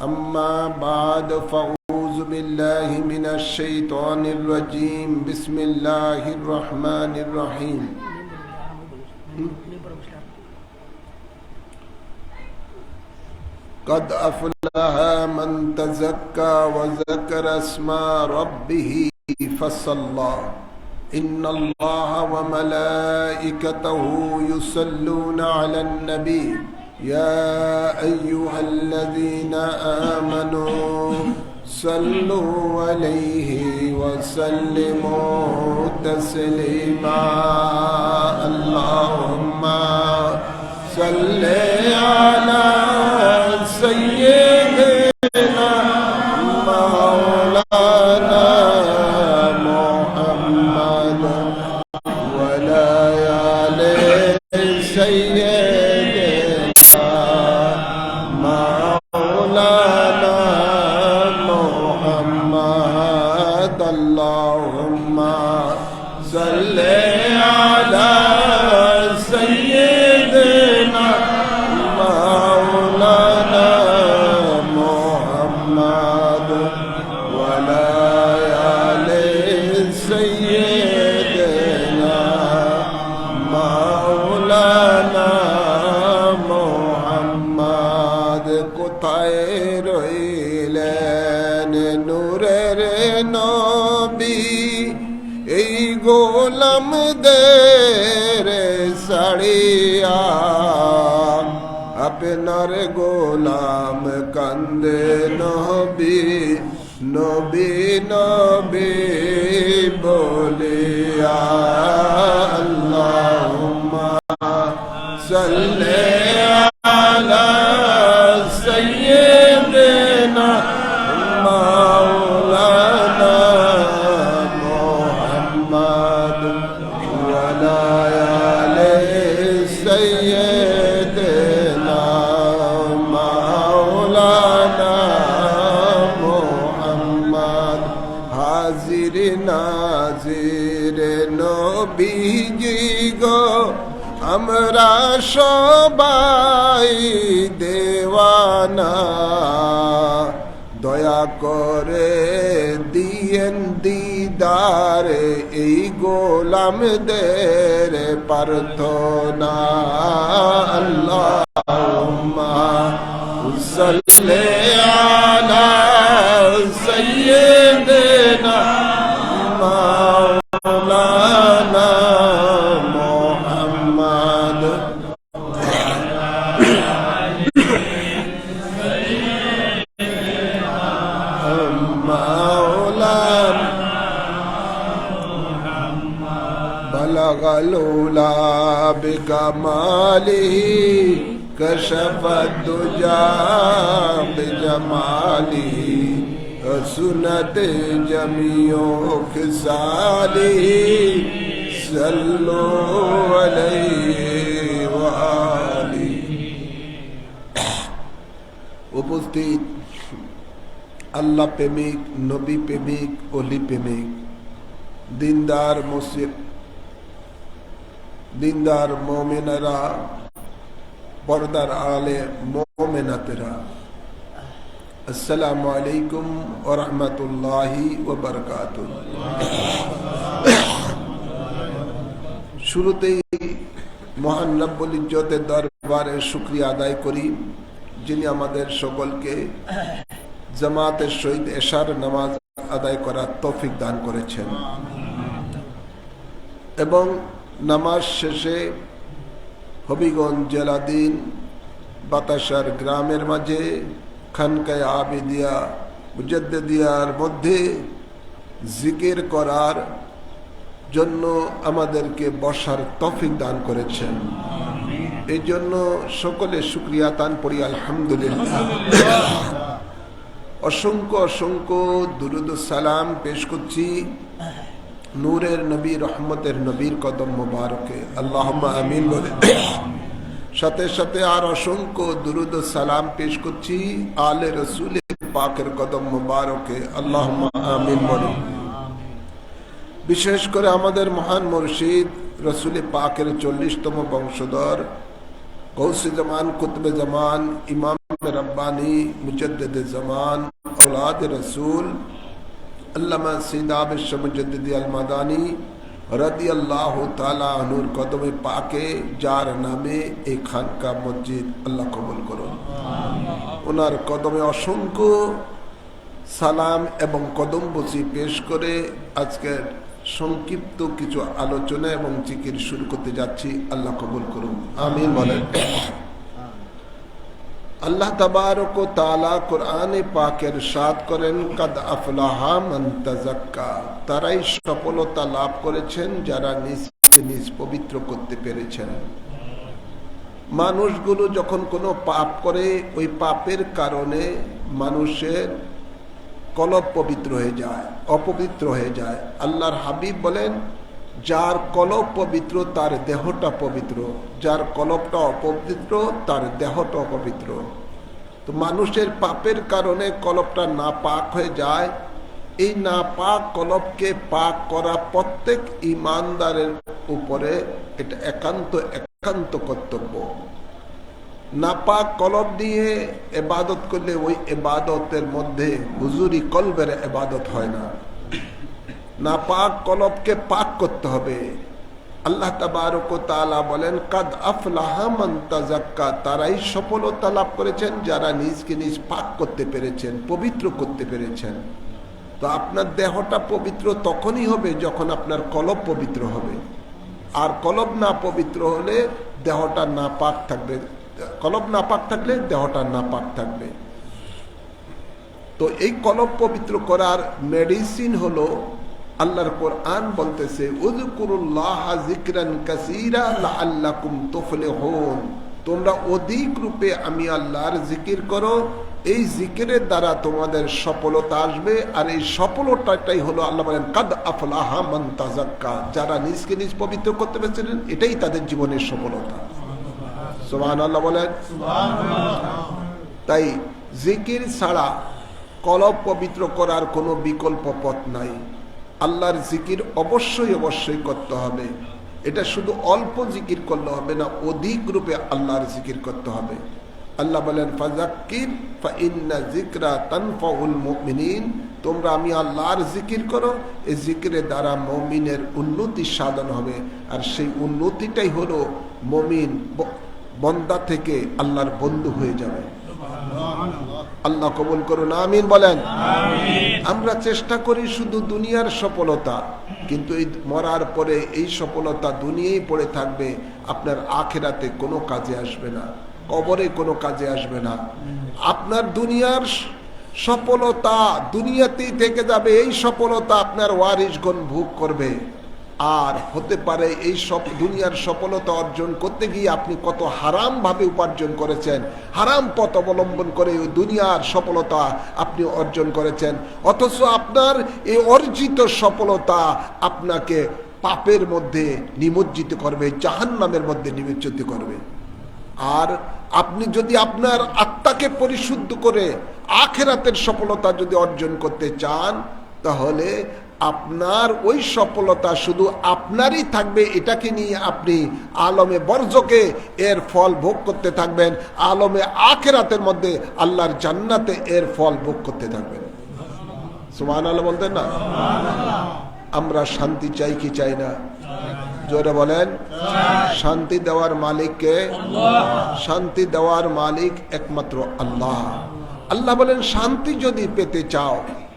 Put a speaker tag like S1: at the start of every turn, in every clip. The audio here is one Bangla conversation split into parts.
S1: أما بعد فأعوذ بالله من الشيطان الرجيم بسم الله الرحمن الرحيم قد أفلح من تزكى وذكر اسم ربه فصلى إن الله وملائكته يصلون على النبي يا أيها الذين آمنوا صلوا عليه وسلموا تسليما اللهم صل على سيدنا مولانا محمد وعلى آل سيدنا مولانا محمد اللهم صل على سيدنا مولانا محمد وعلى آل سيدنا مولانا محمد কোথায় রইলেন নূরের নবী এই গোলামদের ছাড়িয়া আপনার গোলাম কান্দে নবী নবী নবী বলিয়া আল্লাহুম্মা সাল্লি আলা সাইয়্যিদিনা মাওলানা মুহাম্মদ ওয়া আলা আলি সাইয়্যিদিনা মাওলানা মুহাম্মদ হাজির নাজির নবীজি গো আমরা সবাই দেওয়ানা দয়া করে দিয়েন দিদার এই গোলামদের প্রার্থনা আল্লাহুম্মা সাল্লি আলা সাইয়্যিদিনা মাওলানা মুহাম্মদ بلغ العلا بكماله كشف الدجى بجماله حسنت جميع خصاله صلوا عليه وآله উপস্থিত আল্লাহ প্রেমিক নবী প্রেমিক ওলি প্রেমিক দিনদার মোমেনারা পর্দার আড়ালে মোমেনাতেরা আসসালামু আলাইকুম ওয়া রাহমাতুল্লাহি ওয়া বারাকাতুহু। শুরুতেই মহান রব্বুল ইজ্জতের দরবারে শুকরিয়া আদায় করি যিনি আমাদের সকলকে জামাতের সহিত এশার নামাজ আদায় করার তৌফিক দান করেছেন এবং নামাজ শেষে হবিগঞ্জ জেলাধীন বাতাসার গ্রামের মাঝে খানকায়ে আবিদিয়া মুজাদ্দিদিয়ার মধ্যে জিকির করার জন্য আমাদেরকে বসার তৌফিক দান করেছেন। এই জন্য সকলে শুকরিয়া তান পড়ি আলহামদুলিল্লাহ। অসংখ্য অসংখ্য দুরুদ সালাম পেশ করছি নূরের নবী রহমতের নবীর কদম মোবারকে আল্লাহুম্মা আমিন বলে সাথে সাথে আর অসংখ্য দুরুদ সালাম পেশ করছি আলে রসুল পাকের কদম মোবারকে আল্লাহুম্মা আমিন বলে। বিশেষ করে আমাদের মহান মুর্শিদ রসুল পাকের 40তম বংশধর গৌসে জামান কুতবে জামান ইমাম रब्बानी मुजद्दिद ज़मान औलाद रसूल अल्लामा सैयद आबिश मुजद्दिद अल-मदानी রাদিয়াল্লাহু তাআলা আনহুর কদমে পাকে যার নামে এই খানকা মসজিদ আল্লাহ কবুল করুন। ওনার কদমে অসংখ্য সালাম এবং কদমবুসি পেশ করে আজকের সংক্ষিপ্ত কিছু আলোচনা এবং জিকির শুরু করতে যাচ্ছি। আল্লাহ কবুল করুন, আমিন বলেন। আল্লাহ তাবারক ওয়া তাআলা কোরআনে পাকে ইরশাদ করেন, কাদ আফলাহা মান তাযাক্কা, তারাই সফলতা লাভ করেছেন যারা নিজকে নিজ পবিত্র করতে পেরেছেন। মানুষগুলো যখন কোনো পাপ করে ওই পাপের কারণে মানুষের কলব পবিত্র হয়ে যায়, অপবিত্র হয়ে যায়। আল্লাহর হাবিব বলেন, যার কলব পবিত্র তার দেহটা পবিত্র, যার কলবটা অপবিত্র তার দেহটা অপবিত্র। তো মানুষের পাপের কারণে কলবটা নাপাক হয়ে যায়। এই নাপাক কলবকে পাক করা প্রত্যেক ঈমানদারের উপরে এটা একান্ত কর্তব্য। নাপাক কলব নিয়ে ইবাদত করলে ওই ইবাদতের মধ্যে হুজুরি কলবের ইবাদত হয় না। নাপাক কলবকে পাক করতে হবে। আল্লাহ তাবারক ওয়া তাআলা বলেন, কাদ আফলাহা মান তাযাক্কা, তারাই সফলতা লাভ করেছেন যারা নিজকে নিজ পাক করতে পেরেছেন, পবিত্র করতে পেরেছেন। তো আপনার দেহটা পবিত্র তখনই হবে যখন আপনার কলব পবিত্র হবে। আর কলব না পবিত্র হলে দেহটা নাপাক থাকবে, কলব নাপাক থাকলে দেহটা নাপাক থাকবে। তো এই কলব পবিত্র করার মেডিসিন হলো আল্লাহর কোরআন বলতেছে, উযকুরুল্লাহা যিকরান কাসীরা লাআল্লাকুম তুফলিহুন, তোমরা অধিক রূপে আমি আল্লাহর জিকির করো, এই জিকিরের দ্বারা তোমাদের সফলতা আসবে। আর এই সফলতাটাই হলো আল্লাহ বলেন, কাদ আফলাহা মান তাযাক্কা, যারা নিজকে নিজ পবিত্র করতে পেরেছিলেন এটাই তাদের জীবনের সফলতা। সুবহানাল্লাহ বলেন। তাই জিকির ছাড়া কলব পবিত্র করার কোনো বিকল্প পথ নাই। আল্লাহর জিকির অবশ্যই করতে হবে। এটা শুধু অল্প জিকির করলে হবে না, অধিক রূপে আল্লাহর জিকির করতে হবে। আল্লাহ বলেন, ফাযাক্কির ফাইন্না যিকরা তানফাউল মুমিনিন, তোমরা আমি আল্লাহর জিকির করো, এই জিকিরের দ্বারা মুমিনের উন্নতি সাধন হবে। আর সেই উন্নতিটাই হলো মুমিন বান্দা থেকে আল্লাহর বন্ধু হয়ে যাবে। আল্লাহ কবুল করুন, আমিন বলেন। আমরা চেষ্টা করি শুধু দুনিয়ার সফলতা, কিন্তু এই মরার পরে এই সফলতা দুনিয়ায় পড়ে থাকবে, আপনার আখিরাতে কোনো কাজে আসবে না, কবরে কোনো কাজে আসবে না। আপনার দুনিয়ার সফলতা দুনিয়াতেই থেকে যাবে, এই সফলতা আপনার ওয়ারিসগণ ভোগ করবে। আর হতে পারে এই সব দুনিয়ার সফলতা অর্জন করতে গিয়ে আপনি কত হারাম ভাবে উপার্জন করেছেন, হারাম পথ অবলম্বন করে ওই দুনিয়ার সফলতা আপনি অর্জন করেছেন। অথচ আপনার এই অর্জিত সফলতা আপনাকে পাপের মধ্যে নিমজ্জিত করবে, জাহান্নামের মধ্যে নিমজ্জিত করবে। আর আপনি যদি আপনার আত্মাকে পরিশুদ্ধ করে আখিরাতের সফলতা যদি অর্জন করতে চান, তাহলে আপনার ওই সফলতা শুধু আপনারই থাকবে। এটাকে নিয়ে আপনি আলমে বরজকে এর ফল ভোগ করতে থাকবেন, আলমে আখিরাতের মধ্যে আল্লাহর জান্নাতে এর ফল ভোগ করতে থাকবেন। সুবহানাল্লাহ বলতেন না? আমরা শান্তি চাই কি চাই না? জোরে বলেন। শান্তি দেওয়ার মালিক কে? শান্তি দেওয়ার মালিক একমাত্র আল্লাহ। আল্লাহ বলেন, শান্তি যদি পেতে চাও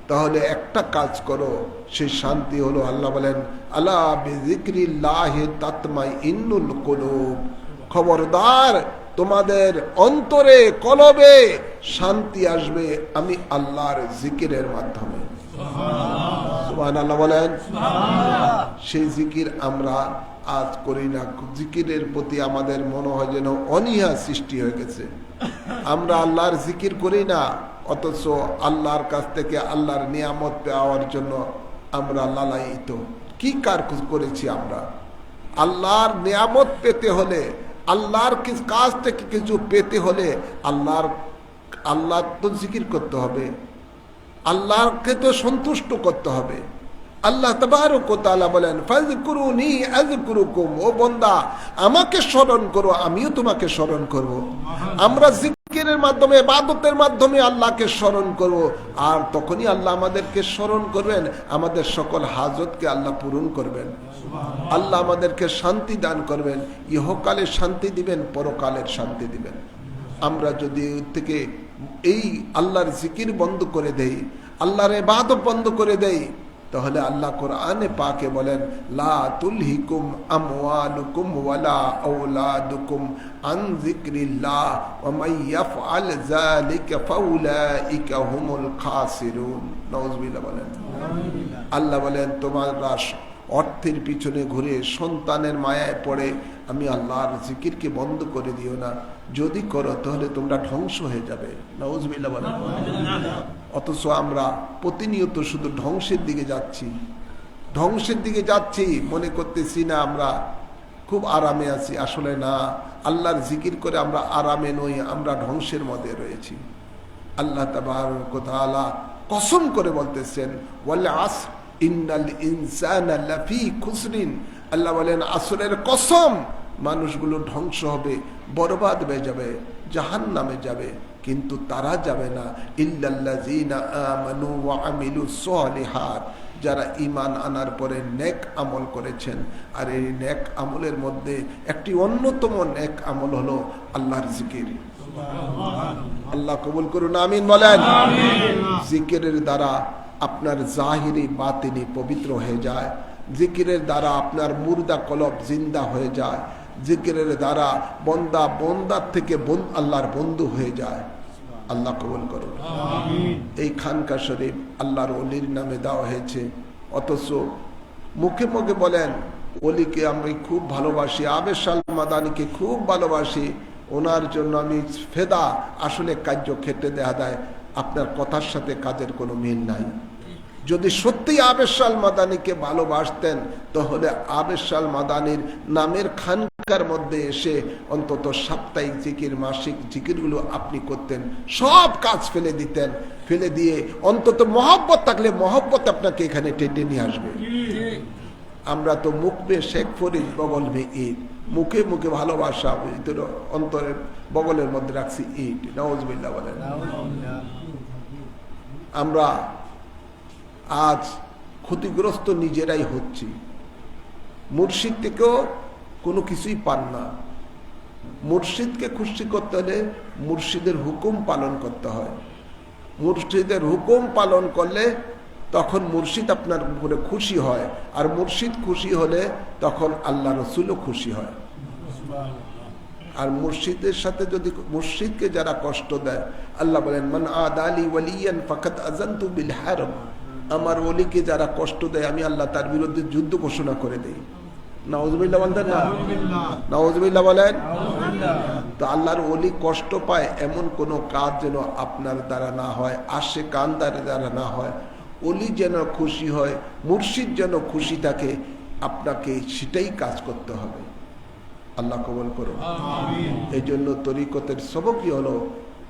S1: তাহলে একটা কাজ করো, সেই শান্তি হলো, আল্লাহ বলেন, আলা বিযিকরিল্লাহি তাতমাইন্নুল কুলুব, খবরদার তোমাদের অন্তরে কলবে শান্তি আসবে আমি আল্লাহর জিকিরের মাধ্যমে। সুবহানাল্লাহ বলেন। সেই জিকির আমরা আজ করি না। জিকিরের প্রতি আমাদের মনে হয় যেন অনীহা সৃষ্টি হয়ে গেছে। আমরা আল্লাহর জিকির করি না, অথচ আল্লাহর কাছ থেকে আল্লাহর নিয়ামত পাওয়ার জন্য আমরা লালায়িত। কি কাজ করেছি আমরা? আল্লাহর নিয়ামত পেতে হলে, আল্লাহর কাছ থেকে কিছু পেতে হলে আল্লাহ তো জিকির করতে হবে, আল্লাহকে তো সন্তুষ্ট করতে হবে। আল্লাহ তাবারক ওয়া তাআলা বলেন, ফাযকুরুনি আযকুরুকুম, ও বান্দা আমাকে স্মরণ করো আমিও তোমাকে স্মরণ করব। আমরা জিকিরের মাধ্যমে, ইবাদতের মাধ্যমে আল্লাহকে স্মরণ করব, আর তখনই আল্লাহ আমাদেরকে স্মরণ করবেন, আমাদের সকল হাজতকে আল্লাহ পূরণ করবেন, আল্লাহ আমাদেরকে শান্তি দান করবেন, ইহকালে শান্তি দিবেন, পরকালের শান্তি দিবেন। আমরা যদি থেকে এই আল্লাহর জিকির বন্ধ করে দেই, আল্লাহর ইবাদত বন্ধ করে দেই, তাহলে আল্লাহ কোরআনে পাকে বলেন, লা তুলহিকুম আমওয়ালুকুম ওয়ালা আওলাদুকুম আন যিকরিল্লাহ ওয়া মান ইয়াফআল যালিকা ফাউলাইকা হুমুল খাসিরুন। নাউযুবিল্লাহ বলেন। আল্লাহ বলেন, তোমরা অর্থের পিছনে ঘুরে সন্তানের মায়ায় পড়ে আমি আল্লাহর জিকিরকে বন্ধ করে দিও না, যদি করো তাহলে তোমরা ধ্বংস হয়ে যাবে। নাউযুবিল্লাহ বলেন। অথচ আমরা প্রতিনিয়ত শুধু ধ্বংসের দিকে যাচ্ছি, ধ্বংসের দিকে যাচ্ছি, মনে করতেছি না আমরা খুব আরামে আছি। আসলে না, আল্লাহর জিকির করে আমরা আরামে নই, আমরা ধ্বংসের মধ্যে রয়েছি। আল্লাহ তাবারক ওয়া তাআলা কসম করে বলতেছেন, ওয়াল আসর ইন্নাল ইনসানা লাফি খুসরিন। আল্লাহ বলেন, আসরের কসম, মানুষগুলো ধ্বংস হবে, বরবাদ হয়ে যাবে, জাহান্নামে যাবে, কিন্তু তারা যাবে না ইল্লাল্লাযীনা আমানু ওয়া আমিলুস সলিহাত, যারা ঈমান আনার পরে নেক আমল করেছেন। আর এই নেক আমলের মধ্যে একটি অন্যতম নেক আমল হলো আল্লাহর জিকির। আল্লাহ কবুল করুন, আমিন বলেন। জিকিরের দ্বারা আপনার জাহিরি বাতিনি পবিত্র হয়ে যায়, জিকিরের দ্বারা আপনার মুর্দা কলব জিন্দা হয়ে যায়, জিকিরের দ্বারা বন্দা বন্দার থেকে আল্লাহর বন্ধু হয়ে যায়। আল্লাহ কবুল করুন। এই খানকা শরীফ আল্লাহর ওলির নামে দেওয়া হয়েছে, অথচ মুখে মুখে বলেন ওলিকে আমি খুব ভালোবাসি, আবেদ শাহ মাদানিকে খুব ভালোবাসি, ওনার জন্য আমি ফেদা। আসলে কার্য ক্ষেত্রে দেখা দেয় আপনার কথার সাথে কাজের কোনো মিল নাই। যদি সত্যি আবেদ শাহ মাদানিকে ভালোবাসতেন, তাহলে আবেদ শাহ মাদানির নামের খানকার মধ্যে এসে অন্তত সাপ্তাহিক জিকির, মাসিক জিকিরগুলো আপনি করতেন, সব কাজ ফেলে দিতেন, ফেলে দিয়ে অন্তত মহব্বত থাকলে মহব্বত আপনাকে এখানে টেনে নিয়ে আসবে। আমরা তো মুখ মে শেখ ফরিদ বগল মে ঈদ, মুখে মুখে ভালোবাসা, অন্তরের বগলের মধ্যে রাখছি ঈদ। নাউযুবিল্লাহ বলেন। আমরা আজ ক্ষতিগ্রস্ত নিজেরাই হচ্ছি, মুর্শিদ থেকেও কোনো কিছুই পান না। মুর্শিদকে খুশি করতে হলে মুর্শিদের হুকুম পালন করতে হয়, মুর্শিদের হুকুম পালন করলে তখন মুর্শিদ আপনার উপরে খুশি হয়, আর মুর্শিদ খুশি হলে তখন আল্লাহ রসুলও খুশি হয়। আর মুর্শিদের সাথে যদি মুর্শিদকে যারা কষ্ট দেয়, আল্লাহ বলেন, মান আদালি ওয়ালিয়ান ফাকাদ আযানতু বিল হারব, আমার ওলিকে যারা কষ্ট দেয় আমি আল্লাহ তার বিরুদ্ধে যুদ্ধ ঘোষণা করে দেই। নাউযুবিল্লাহ বলেন না? নাউযুবিল্লাহ বলেন। তো আল্লাহর ওলি কষ্ট পায় এমন কোন কাজ যেন আপনার দ্বারা না হয়, আশিকানদের দ্বারা না হয়। ওলি যেন খুশি হয়, মুর্শিদ যেন খুশি থাকে, আপনাকে সেটাই কাজ করতে হবে। আল্লাহ কবুল করুন। এই জন্য তরিকতের সবকই হলো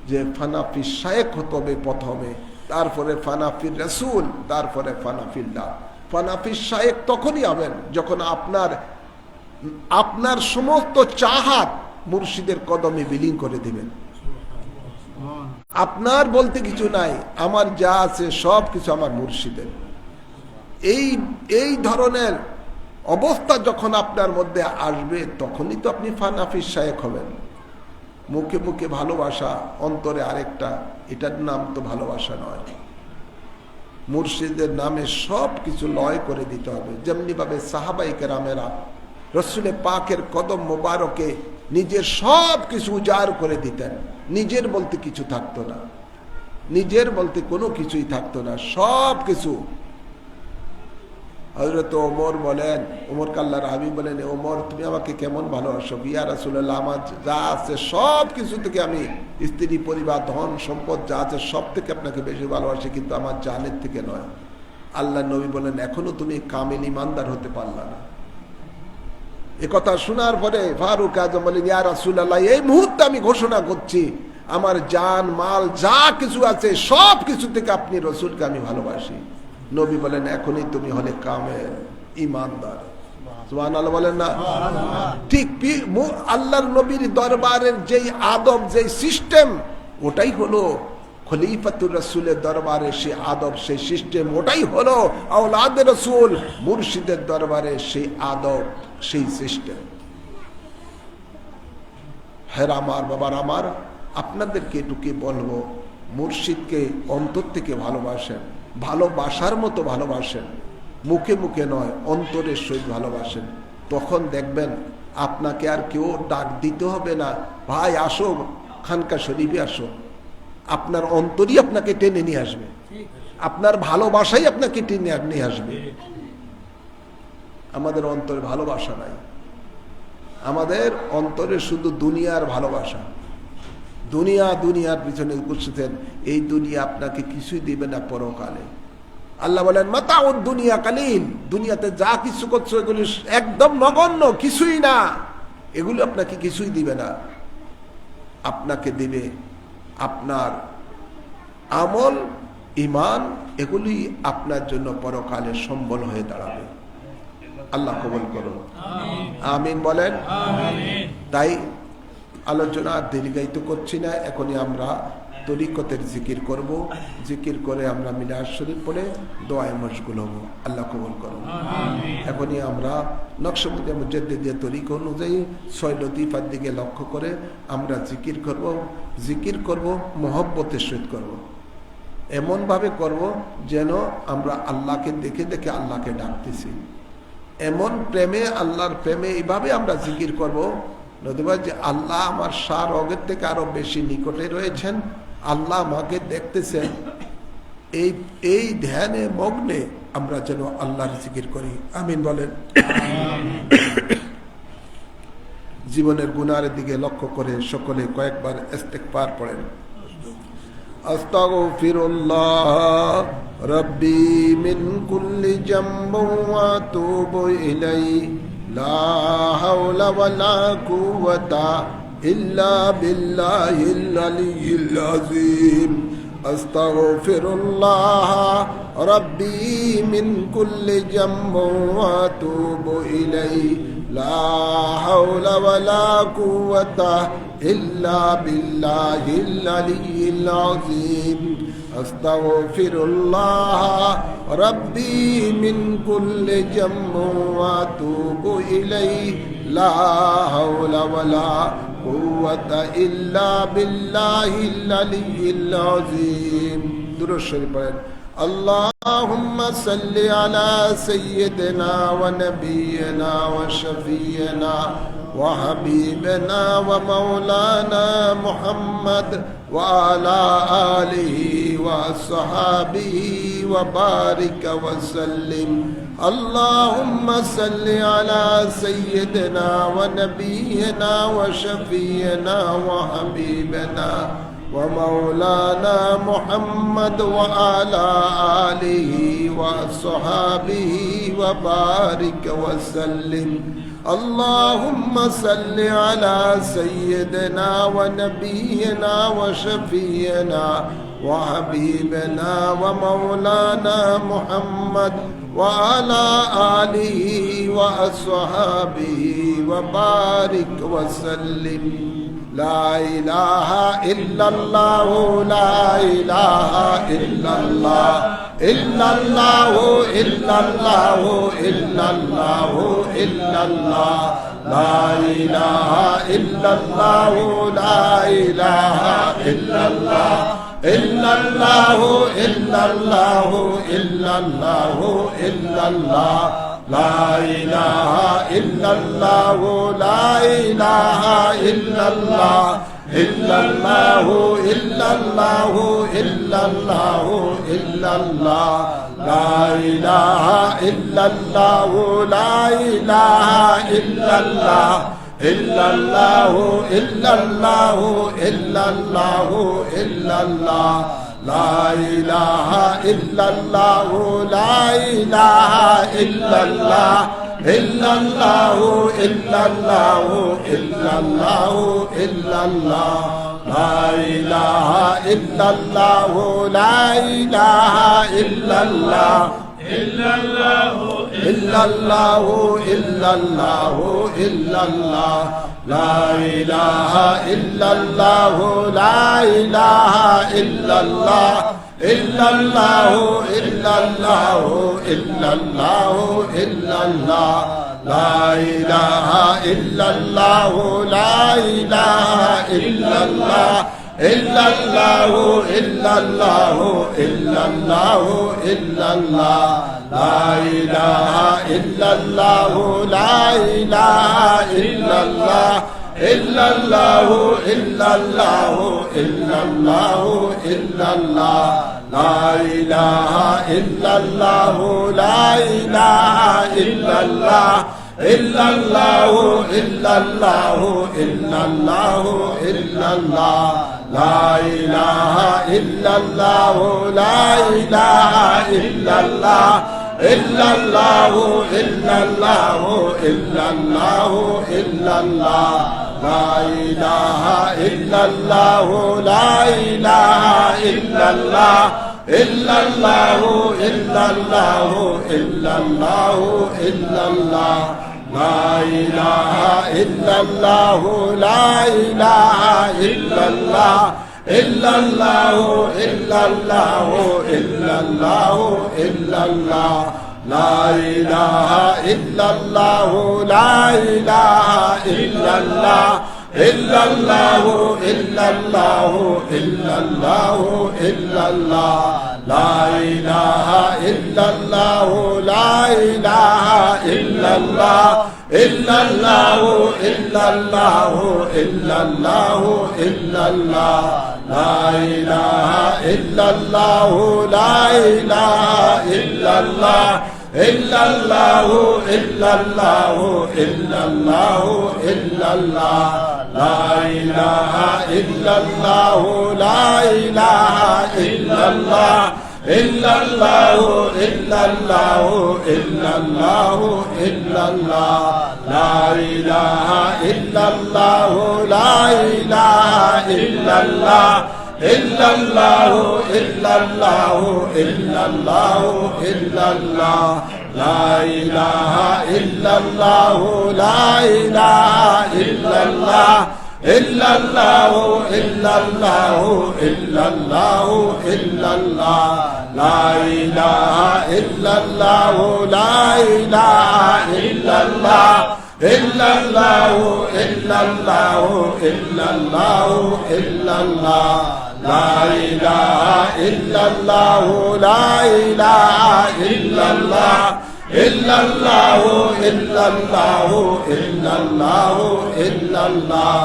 S1: যে ফানাফি শায়েখ হতে হবে প্রথমে, তারপরে ফানাফির রাসূল, তারপরে ফানাফিল্লাহ। ফানাফির শায়েখ তখনই হবেন যখন আপনার সমস্ত চাহাত মুর্শিদের কদমে বিলীন করে দিবেন। আপনার বলতে কিছু নাই, আমার যা আছে সব কিছু আমার মুর্শিদের। এই ধরনের অবস্থা যখন আপনার মধ্যে আসবে, তখনই তো আপনি ফানাফির শায়েখ হবেন। মুখে মুখে ভালোবাসা, অন্তরে আরেকটা, এটার নাম তো ভালোবাসা নয়। মুর্শিদের নামে সব কিছু লয় করে দিতে হবে। যেমনি ভাবে সাহাবায়ে কেরামেরা রসুলে পাকের কদম মোবারকে নিজের সব কিছু উজাড় করে দিতেন, নিজের বলতে কিছু থাকতো না, নিজের বলতে কোনো কিছুই থাকতো না, সব কিছু। হযরত ওমর বলেন, ওমর আল্লাহর হাবিব বলেন, ওমর তুমি আমাকে কেমন ভালোবাসো? ইয়া রাসূলুল্লাহ, আমার যা আছে সব কিছু থেকে আমি, স্ত্রী পরিবার ধন সম্পদ যা আছে সব থেকে আপনাকে বেশি ভালোবাসি, কিন্তু আমার জানের থেকে নয়। আল্লাহ নবী বলেন, এখনো তুমি কামিল ইমানদার হতে পারলা না। এ কথা শোনার পরে ফারুক আজম বলেন, ইয়া রাসূলুল্লাহ, এই মুহূর্তে আমি ঘোষণা করছি আমার জান মাল যা কিছু আছে সব কিছু থেকে আপনি রসুলকে আমি ভালোবাসি। নবী বলেন, এখনই তুমি হলে কামেল ইমানদার। সুবহানাল্লাহ বলেন না? ঠিক আল্লাহর নবীর দরবারের যেই আদব, যেই সিস্টেম, ওটাই হলো খলিফাতুর রাসূলের দরবারে সেই আদব, সেই সিস্টেম, ওটাই হলো আওলাদে রাসূল মুর্শিদের দরবারে সেই আদব, সেই সিস্টেম। হ্যাঁ আমার বাবার, আমার আপনাদেরকে এটুকু বলবো, মুর্শিদকে অন্তর থেকে ভালোবাসেন, ভালোবাসার মতো ভালোবাসেন, মুখে মুখে নয়, অন্তরের সহিত ভালোবাসেন। তখন দেখবেন আপনাকে আর কেউ ডাক দিতে হবে না, ভাই আসো খানকা শরীফে আসো। আপনার অন্তরই আপনাকে টেনে নিয়ে আসবে, আপনার ভালোবাসাই আপনাকে টেনে নিয়ে আসবে। আমাদের অন্তরে ভালোবাসা নাই, আমাদের অন্তরে শুধু দুনিয়ার ভালোবাসা। দুনিয়ার পিছনে ঘুরছেন, এই দুনিয়া আপনাকে কিছুই দিবে না পরকালে। আল্লাহ বলেন মাতাউদ দুনিয়া কালিল, দুনিয়াতে যা কিছু করছো এগুলি একদম নগণ্য, কিছুই না, এগুলো আপনাকে কিছুই দিবে না। আপনাকে দিবে আপনার আমল, ঈমান, এগুলি আপনার জন্য পরকালে সম্বল হয়ে দাঁড়াবে। আল্লাহ কবুল করুন, আমিন বলেন। তাই আলোচনা দীর্ঘায়িত করছি না, এখনই আমরা তরিকতের জিকির করব। জিকির করে আমরা মিলাদ শরীফ পড়ে দোয়ায় মশগুল হব। আল্লাহ কবুল করুন। এখনই আমরা নকশবন্দি মুজাদ্দিদিয়া তরিকা অনুযায়ী 6 লতিফার দিকে লক্ষ্য করে আমরা জিকির করব। জিকির করব মহব্বতের সহিত করব, এমনভাবে করব যেন আমরা আল্লাহকে দেখে দেখে আল্লাহকে ডাকতেছি, এমন প্রেমে, আল্লাহর প্রেমে এইভাবে আমরা জিকির করব নতুবা যে আল্লাহ আমার সার অগের থেকে আরো বেশি নিকটে রয়েছেন, আল্লাহ আমাকে দেখতেছেন। এই ধ্যানে মগ্নে আমরা যেন আল্লাহর জিকির করি। আমিন বলেন। জীবনের গুনাহের দিকে লক্ষ্য করে সকলে কয়েকবার ইস্তিগফার পড়েন। আস্তাগফিরুল্লাহ রাব্বি মিন কুল্লি যামবিন ওয়া আতুবু ইলাইহি লা হাওলা ওয়ালা কুওয়াতা ইল্লা বিল্লাহিল আলিয়্যিল আযীম। আস্তাগফিরুল্লাহ রাব্বি মিন কুল্লি যামবিন ওয়া আতুবু ইলাইহি লা হাওলা ওয়ালা কুওয়াতা ইল্লা বিল্লাহিল আলিয়্যিল আযীম। আস্তাগফিরুল্লাহ রাব্বি মিন কুল্লি যামবিন ওয়া আতুবু ইলাইহি লা হাওলা ওয়ালা কুওয়াতা ইল্লা বিল্লাহিল আলিয়্যিল আযীম। দুরূদ শরীফ পড়েন। আল্লাহুম্মা সাল্লি আলা সাইয়্যিদিনা ওয়া নাবিয়িনা ওয়া শাফিয়িনা ওয়া হাবিবিনা ওয়া মাওলানা মুহাম্মদ ওয়া আলা আলিহি ওয়া আসহাবিহি ওয়া বারিক ওয়া সাল্লিম। আল্লাহুম্মা সাল্লি আলা সাইয়্যিদিনা ওয়া নাবিয়িনা ওয়া শাফিয়িনা ওয়া হাবিবিনা ومولانا محمد وعلى آله وصحابه وبارك وسلم. اللهم صل على سيدنا ونبينا وشفينا وحبيبنا ومولانا محمد وعلى آله وصحابه وبارك وسلم. لا إله إلا الله لا إله إلا الله إلا الله إلا الله إلا الله إلا الله لا إله إلا الله لا إله إلا الله إلا الله إلا الله إلا الله إلا الله لا إله إلا الله لا إله إلا الله إلا الله إلا الله إلا الله إلا الله لا إله إلا الله لا إله إلا الله إلا الله إلا الله إلا الله إلا الله لا إله إلا الله لا إله إلا الله إلا الله إلا الله إلا الله إلا الله لا إله إلا الله لا إله إلا الله ইল্লাল্লাহু ইল্লাল্লাহু ইল্লাল্লাহ লা ইলাহা ইল্লাল্লাহু লা ইলাহা ইল্লাল্লাহ ইল্লাল্লাহু ইল্লাল্লাহু ইল্লাল্লাহু ইল্লাল্লাহ লা ইলাহা ইল্লাল্লাহু লা ইলাহা ইল্লাল্লাহ ইল্লাল্লাহু ইল্লাল্লাহু ইল্লাল্লাহু ইল্লাল্লাহ লা ইলাহা ইল্লাল্লাহু লা ইলাহা ইল্লাল্লাহ ইল্লাল্লাহু ইল্লাল্লাহু ইল্লাল্লাহু ইল্লাল্লাহ লা ইলাহা ইল্লাল্লাহু লা ইলাহা ইল্লাল্লাহ ইল্লাল্লাহু ইল্লাল্লাহু ইল্লাল্লাহু ইল্লাল্লাহ লা ইলাহা ইল্লাল্লাহু লা ইলাহা ইল্লাল্লাহ ইল্লাল্লাহু ইল্লাল্লাহু ইল্লাল্লাহু ইল্লাল্লাহ লা ইলাহা ইল্লাল্লাহু লা ইলাহা ইল্লাল্লাহ ইল্লাল্লাহু ইল্লাল্লাহু ইল্লাল্লাহু ইল্লাল্লাহ লা ইলাহা ইল্লাল্লাহু লা ইলাহা ইল্লাল্লাহ ইল্লাল্লাহু ইল্লাল্লাহু ইল্লাল্লাহু ইল্লাল্লাহ লা ইলাহা ইল্লাল্লাহু লা ইলাহা ইল্লাল্লাহ ইল্লাল্লাহু ইল্লাল্লাহু ইল্লাল্লাহু ইল্লাল্লাহ লা ইলাহা ইল্লাল্লাহু লা ইলাহা ইল্লাল্লাহ ইল্লাল্লাহু ইল্লাল্লাহু ইল্লাল্লাহু ইল্লাল্লাহ লা ইলাহা ইল্লাল্লাহু লা ইলাহা ইল্লাল্লাহ ইল্লাল্লাহু ইল্লাল্লাহু ইল্লাল্লাহু ইল্লাল্লাহ লা ইলাহা ইল্লাল্লাহু লা ইলাহা ইল্লাল্লাহ ইল্লাল্লাহু ইল্লাল্লাহু ইল্লাল্লাহু ইল্লাল্লাহ লা ইলাহা ইল্লাল্লাহু লা ইলাহা ইল্লাল্লাহ ইল্লাল্লাহু ইল্লাল্লাহু ইল্লাল্লাহু ইল্লাল্লাহ লা ইলাহা ইল্লাল্লাহু লা ইলাহা ইল্লাল্লাহ ইল্লাল্লাহু ইল্লাল্লাহু ইল্লাল্লাহু ইল্লাল্লাহ লা ইলাহা ইল্লাল্লাহু লা ইলাহা ইল্লাল্লাহ ইল্লাল্লাহু ইল্লাল্লাহু ইল্লাল্লাহু ইল্লাল্লাহ লা ইলাহা ইল্লাল্লাহু লা ইলাহা ইল্লাল্লাহ ইল্লাল্লাহু ইল্লাল্লাহু ইল্লাল্লাহু ইল্লাল্লাহ লা ইলাহা ইল্লাল্লাহু লা ইলাহা ইল্লাল্লাহ ইল্লাল্লাহু ইল্লাল্লাহু ইল্লাল্লাহু ইল্লাল্লাহ লা ইলাহা ইল্লাল্লাহু লা ইলাহা ইল্লাল্লাহ ইল্লাল্লাহু ইল্লাল্লাহু ইল্লাল্লাহু ইল্লাল্লাহ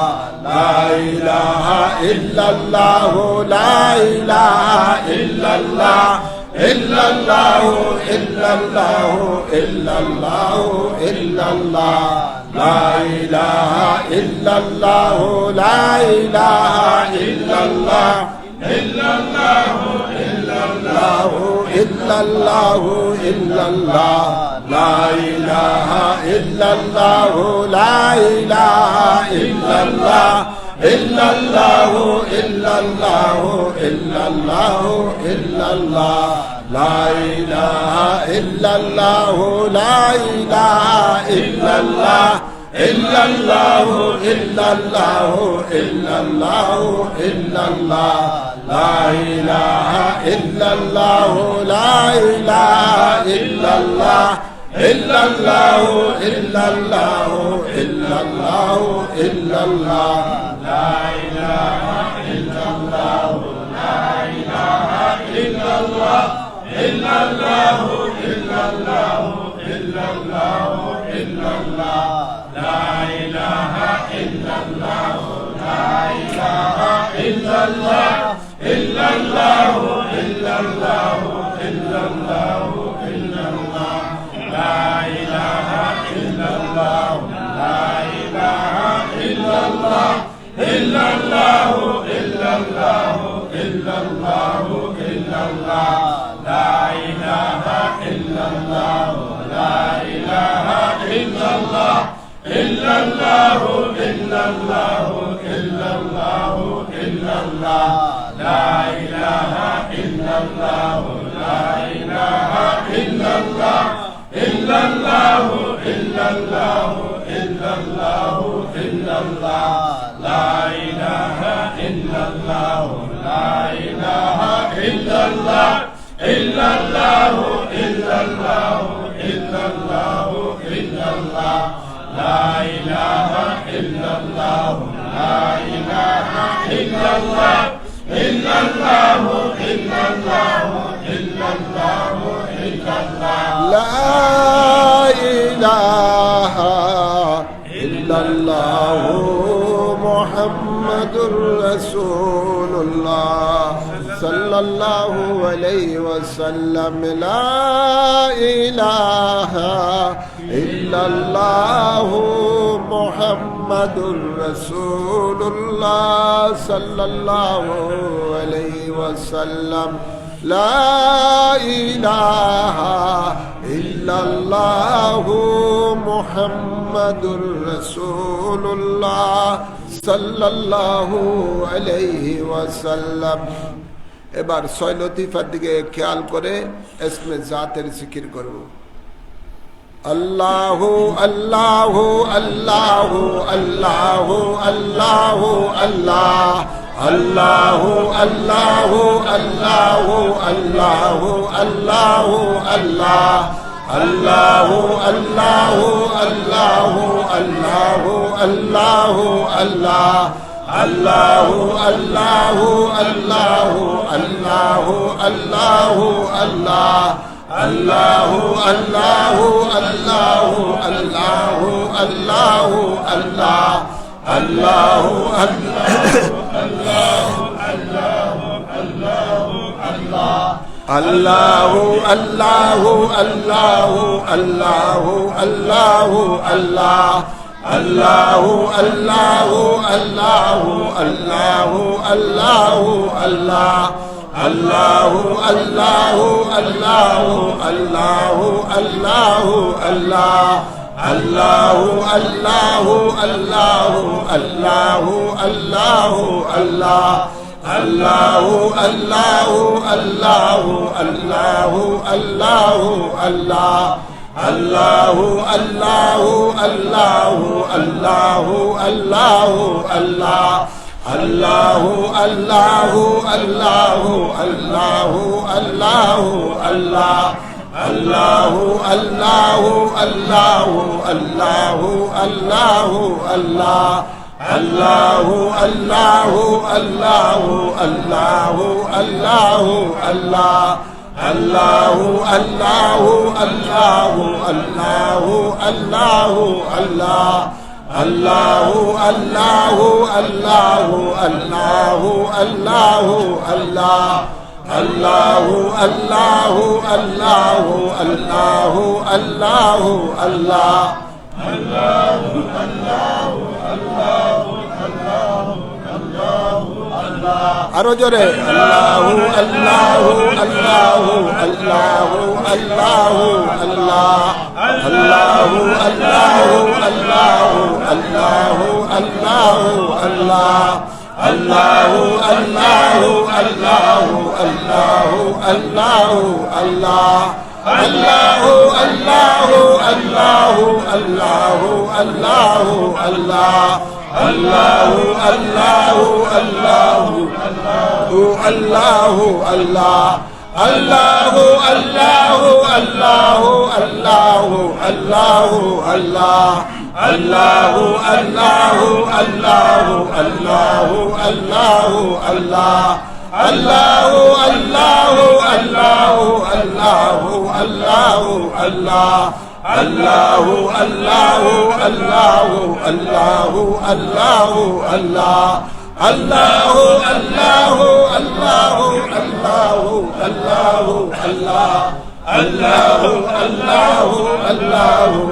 S1: লা ইলাহা ইল্লাল্লাহু লা ইলাহা ইল্লাল্লাহ ইল্লাল্লাহু ইল্লাল্লাহু ইল্লাল্লাহু ইল্লাল্লাহ লা ইলাহা ইল্লাল্লাহু লা ইলাহা ইল্লাল্লাহ ইল্লাল্লাহু ইল্লাল্লাহু ইল্লাল্লাহু ইল্লাল্লাহ লা ইলাহা ইল্লাল্লাহু লা ইলাহা ইল্লাল্লাহ ইল্লাল্লাহু ইল্লাল্লাহু ইল্লাল্লাহু ইল্লাল্লাহ লা ইলাহা ইল্লাল্লাহু লা ইলাহা ইল্লাল্লাহ ইল্লাল্লাহু ইল্লাল্লাহু ইল্লাল্লাহু ইল্লাল্লাহ লা ইলাহা ইল্লাল্লাহু লা ইলাহা ইল্লাল্লাহ ইল্লাল্লাহু ইল্লাল্লাহু ইল্লাল্লাহু ইল্লাল্লাহ লা ইলাহা ইল্লাল্লাহু লা ইলাহা ইল্লাল্লাহ ইল্লাল্লাহু ইল্লাল্লাহু ইল্লাল্লাহু ইল্লাল্লাহ লা ইলাহা ইল্লাল্লাহু লা ইলাহা ইল্লাল্লাহ ইল্লাল্লাহু ইল্লাল্লাহু ইল্লাল্লাহু ইল্লাল্লাহ লা ইলাহা ইল্লাল্লাহু লা ইলাহা ইল্লাল্লাহ illallahu illallahu illallahu illallah la ilaha illallah la ilaha illallah illallahu illallahu illallahu illallah la ilaha illallah la ilaha illallah illallahu illallahu illallahu illallah la ilaha illallah muhammadur rasulullah sallallahu alayhi wa sallam la ilaha illallah muhammadur rasulullah sallallahu alayhi wa sallam la ilaha illallah muhammadur rasulullah sallallahu alayhi wa sallam এবার ছয় লতিফার দিকে খেয়াল করে ইসমে জাতের জিকির করব আল্লাহু আল্লাহু আল্লাহু আল্লাহু আল্লাহু আল্লাহ আল্লাহু আল্লাহু আল্লাহু আল্লাহু আল্লাহু আল্লাহ আল্লাহু আল্লাহু আল্লাহু আল্লাহু আল্লাহু আল্লাহ Allahu Allahu Allahu Allahu Allahu Allah Allahu Allahu Allahu Allahu Allahu Allah Allahu Allahu Allahu Allahu Allah Allahu Allahu Allahu Allahu Allahu Allah Allahu Allahu Allahu Allahu Allahu Allah Allahu Allahu Allahu Allahu Allahu Allah Allahu Allahu Allahu Allahu Allahu Allah Allahu Allahu Allahu Allahu Allahu Allah Allahu Allahu Allahu Allahu Allahu Allah Allahu Allahu Allahu Allahu Allahu Allah Allahu Allahu Allahu Allahu Allahu Allah Allahu Allahu Allahu Allahu Allahu Allah Allahu Allahu Allahu Allahu Allahu Allah Allahu Allahu Allahu Allahu Allahu Allah Allahu Allahu Allahu Allahu Allahu Allah Allahu Allahu Allahu আরো জোরে আল্লাহু আল্লাহু আল্লাহু আল্লাহু আল্লাহু আল্লাহ আল্লাহু আল্লাহু আল্লাহু আল্লাহু আল্লাহু আল্লাহ আল্লাহু আল্লাহু আল্লাহু আল্লাহু আল্লাহু আল্লাহ আল্লাহু আল্লাহু আল্লাহু আল্লাহু আল্লাহু আল্লাহ Allahu Allahu Allahu Allahu Allah Allahu Allahu Allahu Allahu Allahu Allah Allahu Allahu Allahu Allahu Allahu Allah Allahu Allahu Allahu Allahu Allahu Allah Allahu Allahu Allahu Allahu Allahu Allah Allahu Allahu Allahu Allahu Allahu Allah Allahu Allahu Allahu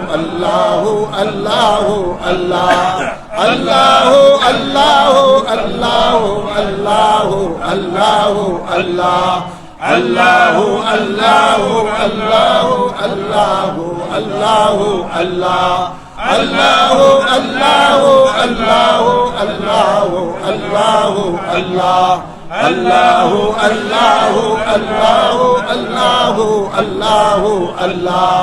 S1: Allahu Allahu Allah Allahu Allahu Allahu Allahu Allahu Allah Allahu Allahu Allahu Allahu Allahu Allah Allahu Allahu Allahu Allahu Allahu Allah Allahu Allahu Allahu Allahu Allahu Allah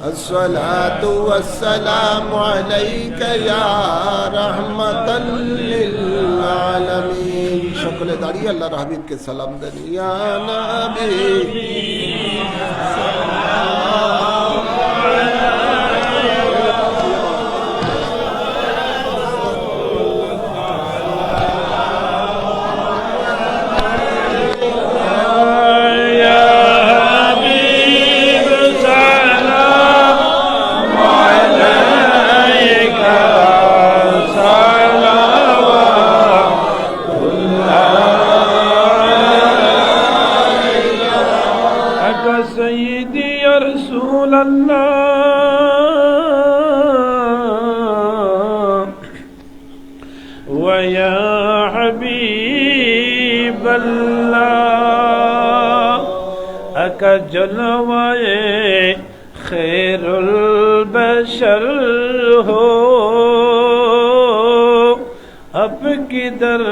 S1: अस्सलातु वस्सलामु अलैका या रहमतल लिल आलमीन। সকলে দাঁড়িয়ে আল্লাহর হাবিবকে সালাম দেন। ইয়া নবী
S2: जलवाए खैरुल बशर हो, अब किधर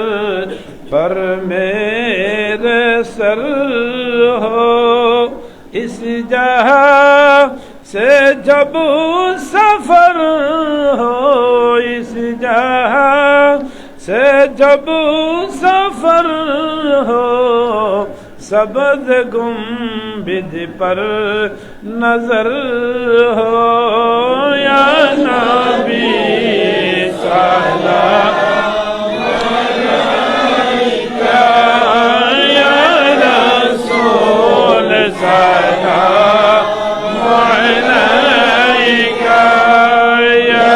S2: पर मेरे सर हो। इस जहां से जब सफर हो, इस जहां से जब सफर हो, सबद गुम्बिद पर नजर हो। या नबी सलाम अलैका, या रसूल सलाम अलैका, या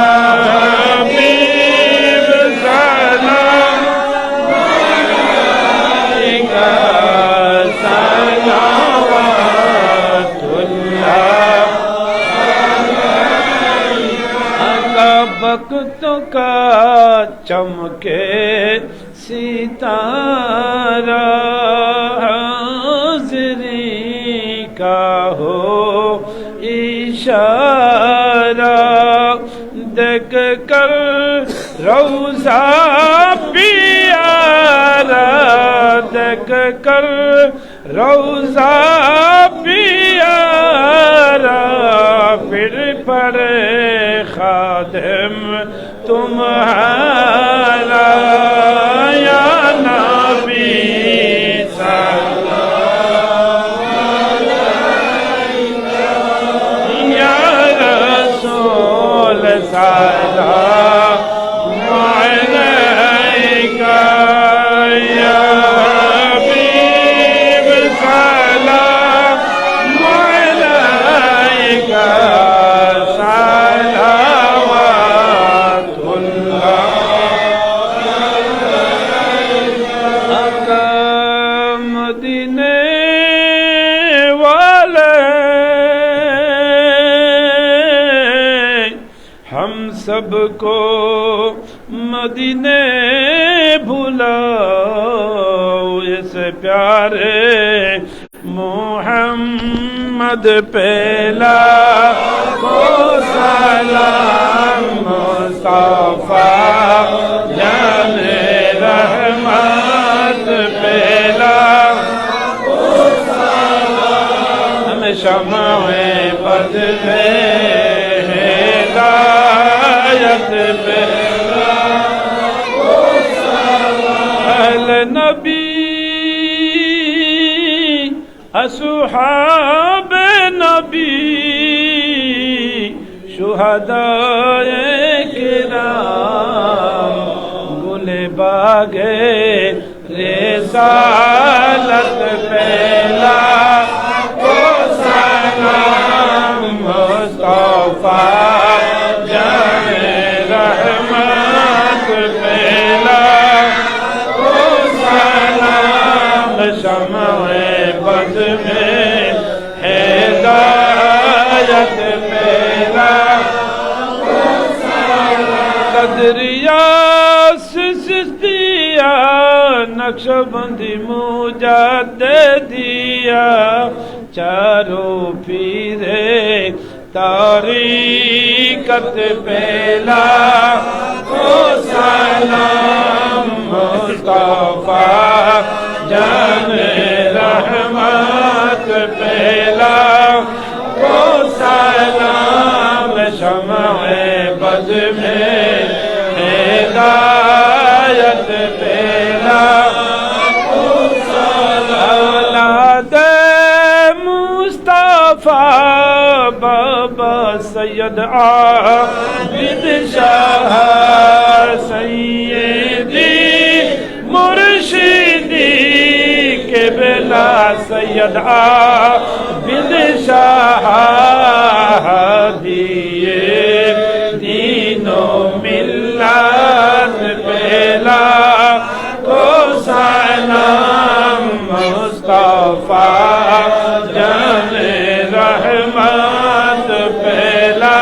S2: हबीब सलाम अलैका। वक्तों का चमके सितारा, हाज़री का हो इशारा। देख कर रौज़ा पियारा, देख कर रौज़ा पियारा, फिर पड़े खादिम तुम्हारा। या नबी सल्लल्लाहु अलैहि, या रसूल सल्लल्लाहु अलैका, या हबीब सल्लल्लाहु अलैका। सबको मदीने भुलाओ, इस प्यारे मोहम्मद पेला को सलाम। मुस्तफा जाने रहमत पेला को सलाम। हम शम्ए बद में अहले नबी असहाब नबी शुहदाए किराम गुले बागे रिसालत पेला को सलाम। मुस्तफा शम्ए बद में हिदायत पेला, कदरिया सिस्तिया नक्शबंदी मुजद्दिदिया, चारों पीरे तारीकत पेला को सलाम। मुस्तफा जाने रहमत पेला को सलाम। शमए बज़ में हिदायत पेला औलाद मुस्तफा बाबा सैयद आबिद शाह सैयदी मुर्शिदी क़िबला सैयद आबिद शाह दिए दीनो मिल्लत पेला को सलाम मुस्तफा जाने रहमत पेला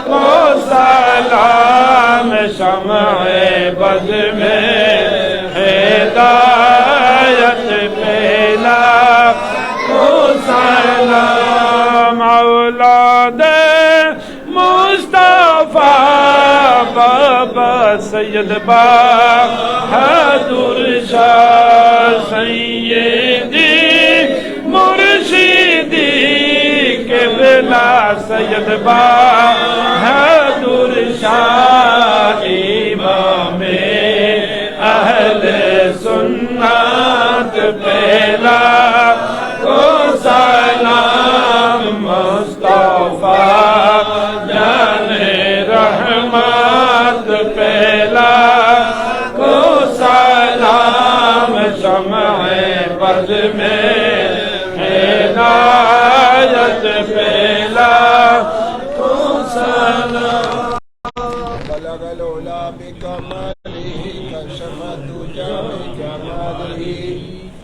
S2: को सलाम शमए बज़ में हिदायत पेला को सलाम औलाद मुस्तफा बाबा सैयद बहादुर शाह सैयदी मुर्शिदी क़िबला सैयद बहादुर शाह इमामे अहले सुन्नत पेला को सलाम मुस्तफा जाने रहमत पेला को सलाम शमए बज़ में हिदायत पेला को सलाम
S1: बलगल उला बिकमालिही कशफत जमी जमालिही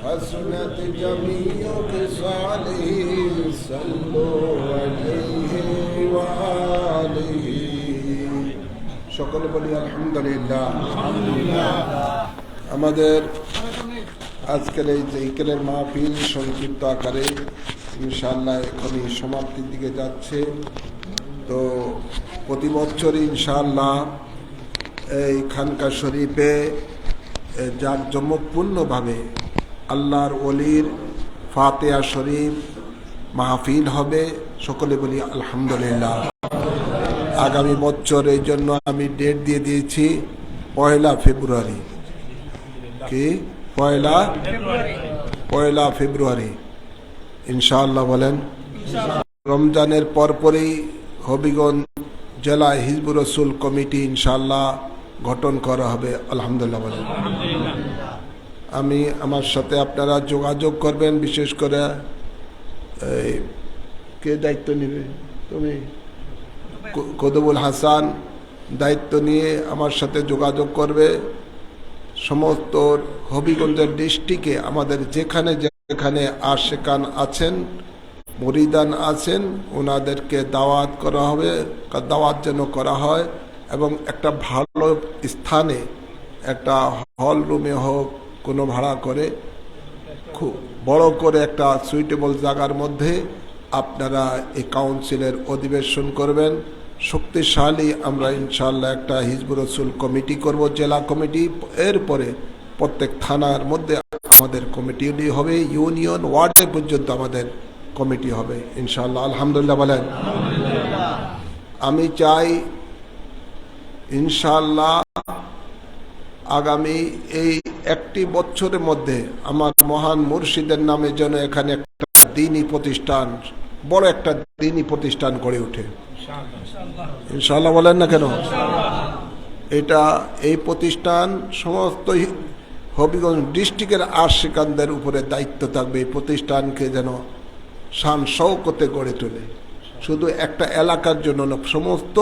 S1: हसनत जमीउ ख़िसालिही सल्लु अलैहि व आलिही সকলে বলি আলহামদুলিল্লাহ। আমাদের আজকের এই জিকিরের মাহফিল সংক্ষিপ্ত আকারে ইনশাআল্লাহ এখনই সমাপ্তির দিকে যাচ্ছে। তো প্রতি বছর ইনশাআল্লাহ এই খানকা শরীফে জাঁকজমকপূর্ণভাবে আল্লাহর ওলির ফাতিহা শরীফ মাহফিল হবে। সকলে বলি আলহামদুলিল্লাহ। আগামী বছর এই জন্য আমি ডেট দিয়ে দিয়েছি 1 ফেব্রুয়ারি। কি 1 ফেব্রুয়ারি ইনশাআল্লাহ বলেন। রমজানের পরপরই হবিগঞ্জ জেলা হিজবুর রসুল কমিটি ইনশাআল্লাহ গঠন করা হবে। আলহামদুলিল্লাহ বলেন। আমি আমার সাথে আপনারা যোগাযোগ করবেন। বিশেষ করে কে দায়িত্ব নেবে? তুমি কদবুল হাসান দায়িত্ব নিয়ে আমার সাথে যোগাযোগ করবে। সমস্ত হবিগঞ্জের ডিস্ট্রিক্টে আমাদের যেখানে যেখানে আশিকান আছেন, মুরিদান আছেন, ওনাদেরকে দাওয়াত করা হবে। দাওয়াত যেন করা হয় এবং একটা ভালো স্থানে, একটা হল রুমে হোক, কোনো ভাড়া করে খুব বড় করে একটা সুইটেবল জায়গার মধ্যে আপনারা এই কাউন্সিলের অধিবেশন করবেন। শক্তিশালী আমরা ইনশাআল্লাহ একটা হিজবুর রসুল কমিটি করব, জেলা কমিটি। এরপরে প্রত্যেক থানার মধ্যে আমাদের কমিটি হবে, ইউনিয়ন ওয়ার্ডে পর্যন্ত আমাদের কমিটি হবে ইনশাআল্লাহ। আলহামদুলিল্লাহ বলেন। আমি চাই ইনশাআল্লাহ আগামী এই একটি বছরের মধ্যে আমার মহান মুর্শিদের নামে যেন এখানে একটা দ্বীনি প্রতিষ্ঠান, বড় একটা দ্বীনি প্রতিষ্ঠান গড়ে ওঠে ইনশাআল্লাহ বলেন না কেন? এটা এই প্রতিষ্ঠান সমস্ত হবিগঞ্জ ডিস্ট্রিক্টের আশিকানদের উপরে দায়িত্ব থাকবে। এই প্রতিষ্ঠানকে যেন শান শৌকতে গড়ে তোলে, শুধু একটা এলাকার জন্য না, সমস্ত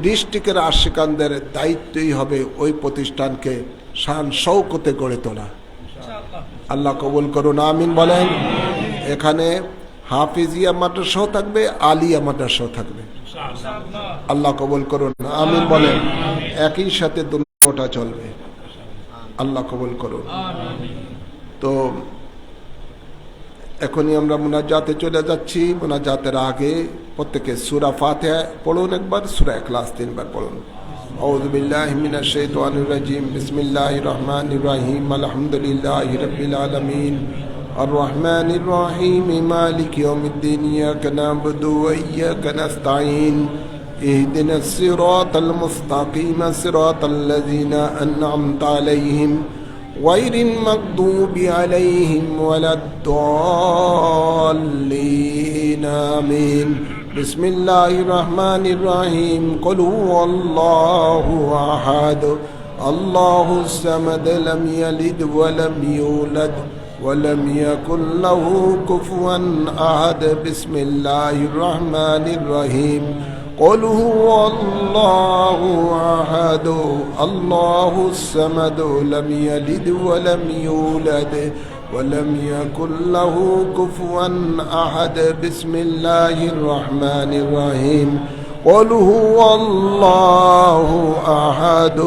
S1: ডিস্ট্রিক্টের আশিকানদের দায়িত্বই হবে ওই প্রতিষ্ঠানকে শান শৌকতে গড়ে তোলা। আল্লাহ কবুল করুন, আমিন বলেন। এখানে হাফিজিয়া মাদ্রাসাও থাকবে, আলিয়া মাদ্রাসাও থাকবে। আল্লাহ কবুল করুন, আমিন বলেন। একই সাথে দুটোটা চলবে। আল্লাহ কবুল করুন। তো এখনই আমরা মুনাজাতে চলে যাচ্ছি। মুনাজাতের আগে প্রত্যেকে সূরা ফাতিহা পড়ুন একবার, সূরা ইখলাস 3 বার পড়ুন। আউযু বিল্লাহি মিনাশ শাইতানির রাজিম। বিসমিল্লাহির রহমানির রহিম। আলহামদুলিল্লাহি রাব্বিল আলামিন। الرحمن الرحيم مالك يوم الدين إياك نعبد وإياك نستعين اهدنا الصراط المستقيم صراط الذين أنعمت عليهم غير المغضوب عليهم ولا الضالين آمين بسم الله الرحمن الرحيم قل هو الله أحد الله الصمد لم يلد ولم يولد ولم يكن له كفوا أحد بسم الله الرحمن الرحيم قل هو الله أحد الله الصمد لم يلد ولم يولد ولم يكن له كفوا أحد بسم الله الرحمن الرحيم قل هو الله أحد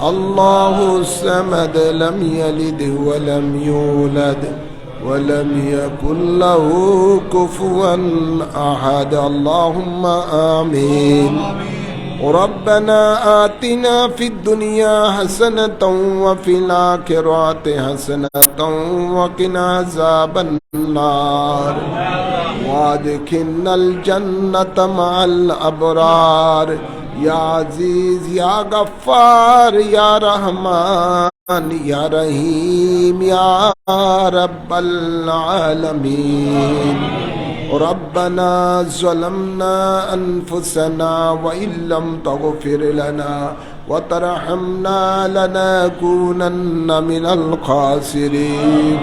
S1: الله الصمد لم يلد ولم يولد ولم يكن له كفوا أحد اللهم آمين ربنا آتنا في الدنيا حسنة وفي الآخرة حسنة وقنا عذاب النار وادخلنا الجنة مع الأبرار يا عزيز يا غفار يا رحمن يا رحيم يا رب العالمين ربنا ظلمنا أنفسنا وإن لم تغفر لنا وترحمنا لنكونن من الخاسرين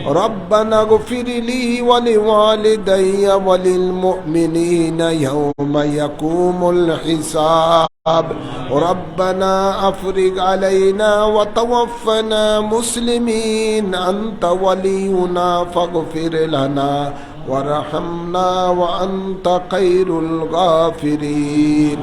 S1: ربنا اغفر لي ولوالدي وللمؤمنين يوم يقوم الحساب ربنا أفرغ علينا وتوفنا مسلمين أنت ولينا فاغفر لنا وارحمنا وأنت خير الغافرين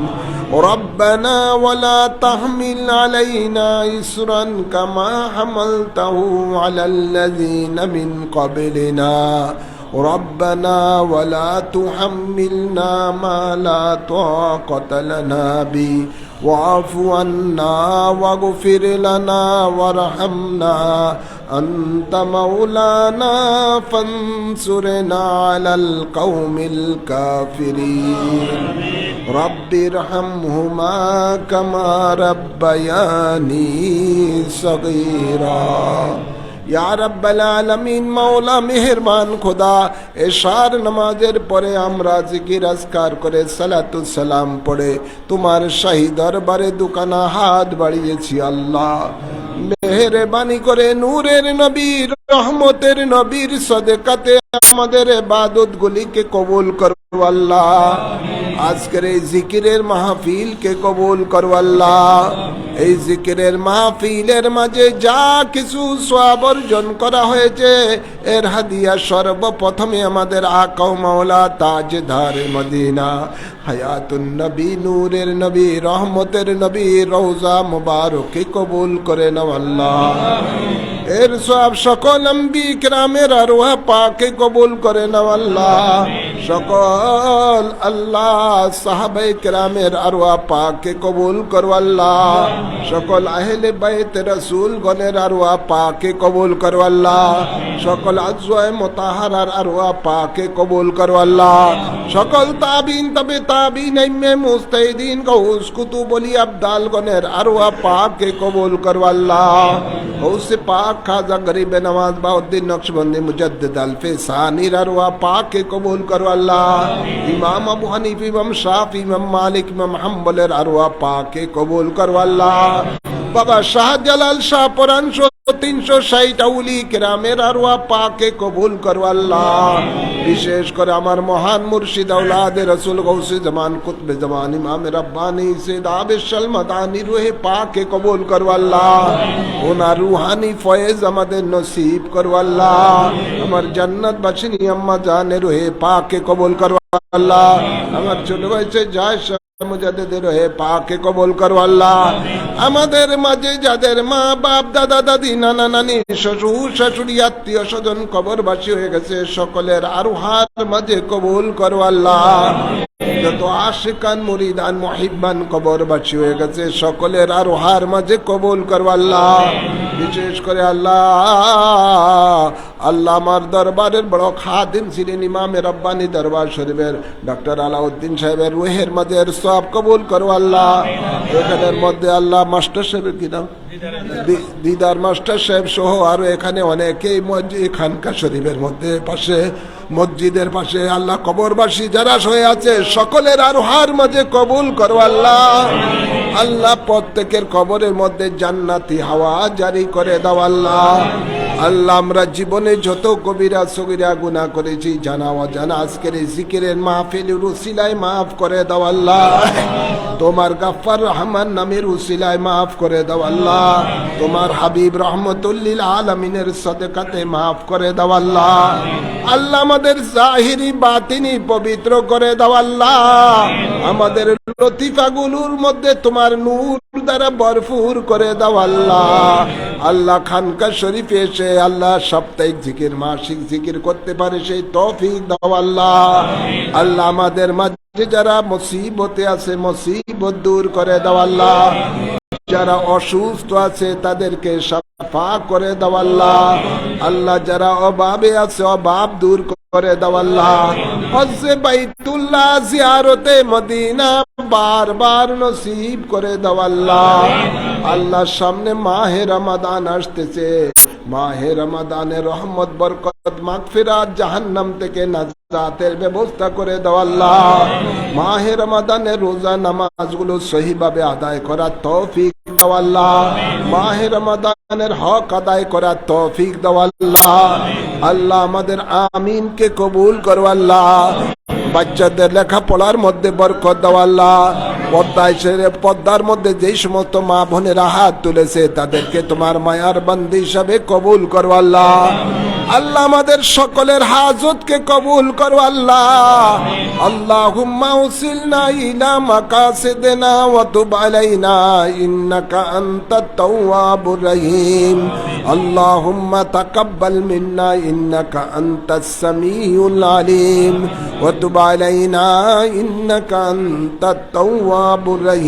S1: ربنا ولا تحمل علينا إصرا كما حملته على الذين من قبلنا ربنا ولا تحملنا ما لا طاقة لنا به واعف عنا واغفر لنا وارحمنا أنت مولانا فانصرنا على القوم الكافرين رب ارحمهما كما ربياني صغيرا या रब्बल आलमीन मौला मेहरबान खुदा एशार नमाजेर परे आमरा जिकिर आजकार करे सालातु सालाम पड़े तुम्हार शाही दरबारे दुकाना हाथ बाड़िয়েছি আল্লাহ মেহেরবানি করে নূরের নবীর রহমতের নবীর সদকাতে আমাদের ইবাদত গুলিকে কবুল করো আল্লাহ আজকের এই জিকিরের মাহফিল কে কবুল করো আল্লাহ এই জিকিরের মাহফিলের মাঝে যা কিছু সওয়াব অর্জন করা হয়েছে এর হাদিয়া সর্বপ্রথমে আমাদের আকা ও মাওলা তাজদার মদিনা হায়াতুন নবী নূরের নবী রহমতের নবী রওজা মুবারকে কবুল করে নাও আল্লাহ এর সওয়াব সকল আম্বি কিরামের আরওয়াহ পাকে কবুল করে নাও আল্লাহ সকল আল্লাহ সাহাবায়ে কিরামের আরওয়াহ পাকে কবুল করো আল্লাহ সকল আহলে বাইত রাসূল গণের আরওয়াহ পাকে কবুল করো আল্লাহ সকল আজওয়ায়ে মুতাহহারার আরওয়াহ পাকে কবুল করো আল্লাহ সকল তাবিন তবে তাবিন ইমামে মুস্তাহিদিন গৌস কুতুব ওলি আবদাল গণের আরওয়াহ পাকে কবুল করো আল্লাহ গৌসে পাক খাজা গরিব নওয়াজ বাউদ্দিন নকশবন্দি মুজাদ্দিদ আলফে সানির আরওয়াহ পাকে কবুল করো আল্লাহ ইমাম আবু হানিফা ইমাম শাফি ইমাম মালিক ইমাম হাম্বলের আরওয়াহ পাকে কবুল করো আল্লাহ বাবা শাহজালাল শাহ পরান 360 আউলি কিরামের আরওয়াহ পাকে কবুল করো আল্লাহ বিশেষ করে আমার মহান মুর্শিদ আওলাদে রাসূল গৌসে জামান কুতবে জামান ইমাম রব্বানি সৈয়দ আবিদ শালমাদানি রূহে পাকে কবুল করো আল্লাহ ওনার রূহানি ফয়েজ আমাদের নসিব করো আল্লাহ আমার জান্নাত বাসিনী আম্মা জানের রূহে পাকে কবুল করো আল্লাহ আমার ছোট ভাইছে যায় মুজাদ্দিদের রূহে পাকে কবুল করো আল্লাহ আমাদের মাঝে যাদের মা বাপ দাদা দাদি নানা নানি শ্বশুর শাশুড়ি আত্মীয় স্বজন কবরবাসী হয়ে গেছে সকলের আরওয়াহ মাঝে কবুল করো আল্লাহ যত আশিকান মুরিদান মুহিব্বান কবরবাসী হয়ে গেছে সকলের আরওয়াহ মাঝে কবুল করো আল্লাহ বিশেষ করে আল্লাহ আল্লাহ আমার দরবারের বড় খাদিম ছিলেন ইমামে রব্বানি দরবার শরীফের ডক্টর আলাউদ্দিন সাহেবের রুহের মাঝে সব কবুল করো আল্লাহ। এখানের মধ্যে আল্লাহ মাস্টার সাহেবের কি নাম, দিদার মাস্টার সাহেব সহ আরো এখানে অনেকেই মসজিদ খানকা শরীফের মধ্যে পাশে মসজিদের পাশে আল্লাহ কবরবাসী যারা হয়ে আছে সকলের আর হার মাঝে কবুল করো আল্লাহ। আল্লাহ প্রত্যেকের কবরের মধ্যে জান্নাতি হাওয়া জারি করে দাও আল্লাহ। আল্লাহ আমরা জীবনে যত কবিরা সগীরা গুনাহ করেছি জানা অজানা আজকের এই জিকিরের মাহফিলের উসিলায় মাফ করে দাও আল্লাহ। তোমার গাফফার রহমান নামের উসিলায় মাফ করে দাও আল্লাহ। তোমার হাবিব রহমতুল্লিল আলামিনের সদকাতে মাফ করে দাও আল্লাহ। আল্লাহ আমাদের জাহিরি বাতিনি পবিত্র করে দাও আল্লাহ। আমাদের লতিফাগুলোর মধ্যে তোমার নূর দ্বারা ভরপুর করে দাও আল্লাহ। আল্লাহ খানকা শরীফে এসে আল্লাহ সাপ্তাহিক জিকির মাসিক জিকির করতে পারে সেই তৌফিক দাও আল্লাহ। আল্লাহ আমাদের মাঝে যারা মুসিবতে আছে মুসিবত দূর করে দাও আল্লাহ। যারা অসুস্থ আছে তাদেরকে শাফা করে দাও আল্লাহ। আল্লাহ যারা অভাবে আছে অভাব দূর করে দাও আল্লাহ। হজ্জে বাইতুল্লাহ জিয়ারতে মদিনা বারবার নসিব করে দাও আল্লাহ। আল্লাহ সামনে মাহে রমাদান আসতেছে, মাহে রমাদানের রহমত বরকত মাগফিরাত জাহান্নাম থেকে নাজাতের ব্যবস্থা করে দাও আল্লাহ। মাহে রমাদানের রোজা নামাজগুলো সহিভাবে আদায় করার তৌফিক দাও আল্লাহ। মাহে রমাদানের হক আদায় করার তৌফিক দাও আল্লাহ। আল্লাহ আমাদের আমিনকে কবুল করো আল্লাহ। বাচ্চাদের লেখাপড়ার মধ্যে বরকত দাও আল্লাহ। পর্দার মধ্যে যেই সমস্ত মা বোনেরা হাত তুলেছে তাদেরকে তোমার মায়ার বান্দি হিসাবে কবুল করো আল্লাহ। আল্লাহ আমাদের সকলের হাজতকে কবুল করো আল্লাহ। আল্লাহুম্মা উসিলনা ইলা মাকাসিদিনা ওয়া তুব আলাইনা ইন্নাকা আনতাত তাওয়াবুর রহিম। আল্লাহুম্মা তাকাব্বাল মিন্না ইন্নাকা আনতাস সামিউল আলিম ওয়া তুব আলাইনা ইন্নাকা আনতাত তাওয়াবুর রহিম।